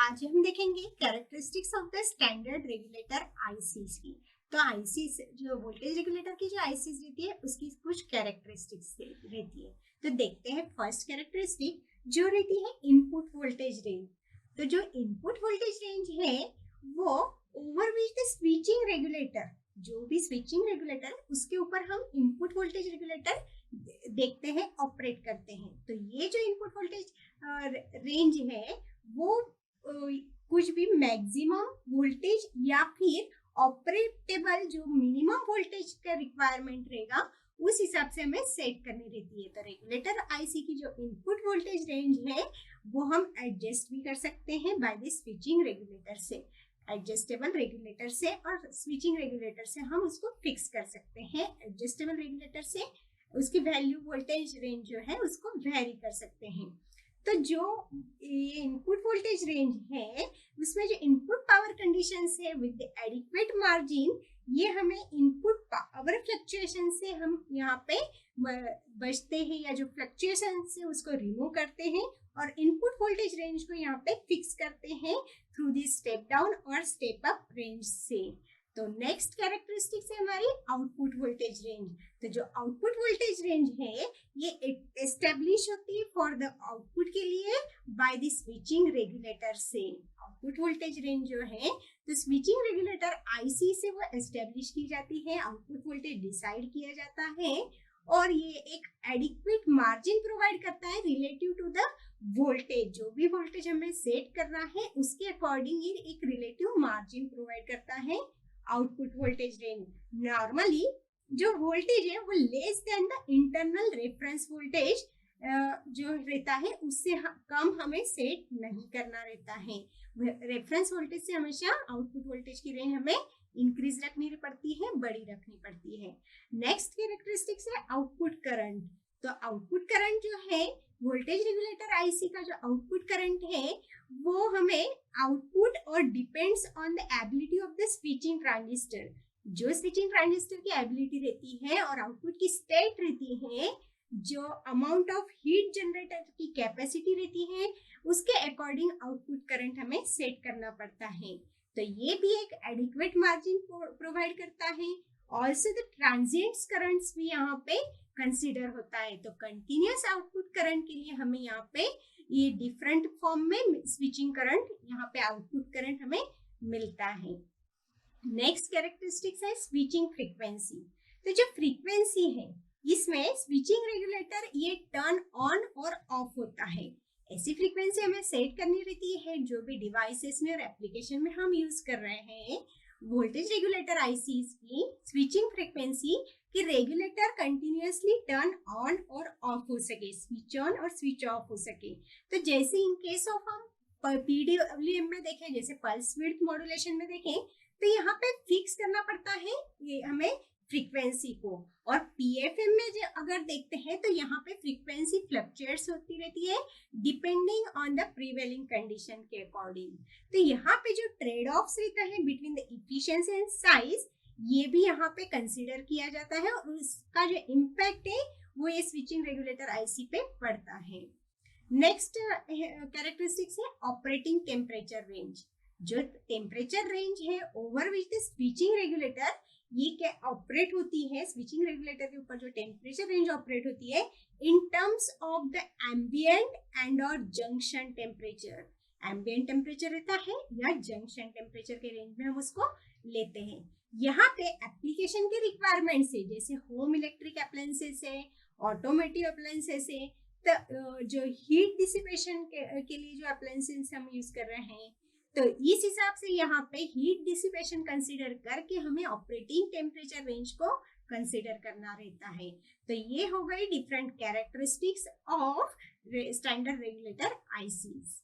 आज हम देखेंगे characteristics of the standard regulator ICs की। तो आईसीज जो वोल्टेज रेगुलेटर की जो आईसीज रहती है उसकी कुछ कैरेक्टरिस्टिक्स रहती है। तो देखते हैं फर्स्ट कैरेक्टरिस्टिक जो रहती है इनपुट वोल्टेज रेंज। तो जो इनपुट वोल्टेज रेंज है वो over which the switching regulator, जो भी स्विचिंग रेगुलेटर है उसके ऊपर हम इनपुट वोल्टेज रेगुलेटर देखते हैं, ऑपरेट करते हैं। तो ये जो इनपुट वोल्टेज रेंज है वो कुछ भी मैक्सिमम वोल्टेज या फिर ऑपरेटेबल जो मिनिमम वोल्टेज का रिक्वायरमेंट रहेगा उस हिसाब से हमें सेट करनी रहती है। तो रेगुलेटर आईसी की जो इनपुट वोल्टेज रेंज है वो हम एडजस्ट भी कर सकते हैं बाय द स्विचिंग रेगुलेटर से। एडजस्टेबल रेगुलेटर से और स्विचिंग रेगुलेटर से हम उसको फिक्स कर सकते हैं। एडजस्टेबल रेगुलेटर से उसकी वैल्यू वोल्टेज रेंज जो है उसको वेरी कर सकते हैं। तो जो ये इनपुट वोल्टेज रेंज है उसमें जो इनपुट पावर कंडीशंस है विद एडिक्वेट मार्जिन, ये हमें इनपुट पावर फ्लक्चुएशन से हम यहाँ पे बचते हैं या जो फ्लक्चुएशन है उसको रिमूव करते हैं और इनपुट वोल्टेज रेंज को यहाँ पे फिक्स करते हैं थ्रू दी स्टेप डाउन और स्टेप अप रेंज से। तो नेक्स्ट कैरेक्टरिस्टिक्स है हमारी आउटपुट वोल्टेज रेंज। तो जो आउटपुट वोल्टेज रेंज है ये एस्टेब्लिश होती है फॉर द आउटपुट के लिए बाय द स्विचिंग रेगुलेटर से। आउटपुट वोल्टेज रेंज जो है तो स्विचिंग रेगुलेटर आईसी से वो एस्टेब्लिश की जाती है, आउटपुट वोल्टेज डिसाइड किया जाता है और ये एक एडिक्वेट मार्जिन प्रोवाइड करता है रिलेटिव टू द वोल्टेज। जो भी वोल्टेज हमें सेट करना है उसके अकॉर्डिंग ये एक रिलेटिव मार्जिन प्रोवाइड करता है आउटपुट वोल्टेज रेंज। नॉर्मली जो वोल्टेज है वो less than the internal reference voltage जो रहता है उससे कम हमें सेट नहीं करना रहता है। रेफरेंस वोल्टेज से हमेशा आउटपुट वोल्टेज की रेंज हमें इंक्रीज रखनी पड़ती है, बड़ी रखनी पड़ती है। नेक्स्ट कैरेक्टरिस्टिक्स है आउटपुट करंट। तो आउटपुट करंट जो है वोल्टेज रेगुलेटर आईसी का जो आउटपुट करंट है वो हमें आउटपुट और depends on the ability of the switching transistor. जो स्विचिंग ट्रांजिस्टर की एबिलिटी रहती है और आउटपुट की स्टेट रहती है, जो अमाउंट ऑफ हीट जनरेटर की कैपेसिटी रहती है उसके अकॉर्डिंग आउटपुट करंट हमें सेट करना पड़ता है। तो ये भी एक एडिक्वेट मार्जिन प्रोवाइड करता है। ऑल्सो द ट्रांजिएंट्स करंट्स भी यहाँ पे कंसीडर होता है। तो कंटिन्यूअस आउटपुट करंट के लिए हमें यहाँ पे ये डिफरेंट फॉर्म में स्विचिंग करंट, यहाँ पे आउटपुट करंट हमें मिलता है। नेक्स्ट कैरेक्टरिस्टिक्स है स्विचिंग फ्रीक्वेंसी। तो जो फ्रीक्वेंसी है इसमें स्विचिंग रेगुलेटर ये टर्न ऑन और ऑफ होता है। ऐसी फ्रीक्वेंसी हमें सेट करनी रहती है जो भी डिवाइसेस में और एप्लीकेशन में हम यूज कर रहे हैं। वोल्टेज रेगुलेटर आईसीज की स्विचिंग फ्रीक्वेंसी कि रेगुलेटर कंटिन्यूअसली टर्न ऑन और ऑफ हो सके, स्विच ऑन और स्विच ऑफ हो सके। तो जैसे इन केस ऑफ हम पीडब्ल्यूएम में देखें, जैसे पल्स विड्थ मॉड्यूलेशन में देखें, तो यहाँ पे फिक्स करना पड़ता है ये हमें फ्रीक्वेंसी को। और पीएफएम में अगर देखते हैं तो यहाँ पे फ्रीक्वेंसी फ्लक्चुएट्स होती रहती है depending on the prevailing condition के अकॉर्डिंग। तो यहाँ पे जो ट्रेड ऑफ्स रहता है between the efficiency and size, ये भी यहाँ पे कंसीडर किया जाता है और उसका जो इम्पैक्ट है वो ये स्विचिंग रेगुलेटर आईसी पे पड़ता है। नेक्स्ट कैरेक्टरिस्टिक्स है ऑपरेटिंग टेम्परेचर रेंज। जो टेम्परेचर रेंज है over which the switching regulator ये क्या ऑपरेट होती है, स्विचिंग रेगुलेटर के ऊपर जो टेम्परेचर रेंज ऑपरेट होती है in terms of the ambient and और जंक्शन टेम्परेचर। एम्बिएंट टेम्परेचर रहता है या जंक्शन टेम्परेचर के रेंज में हम उसको लेते हैं। यहाँ पे एप्लीकेशन के रिक्वायरमेंट से, जैसे होम इलेक्ट्रिक अप्लायंसेस है, ऑटोमेटिव अप्लायंसेस है, तो जो हीट डिसिपेशन के लिए जो अप्लायंसेस हम यूज कर रहे हैं, तो इस हिसाब से यहाँ पे हीट डिसिपेशन कंसीडर करके हमें ऑपरेटिंग टेम्परेचर रेंज को कंसीडर करना रहता है। तो ये हो गई different characteristics of standard regulator ICs.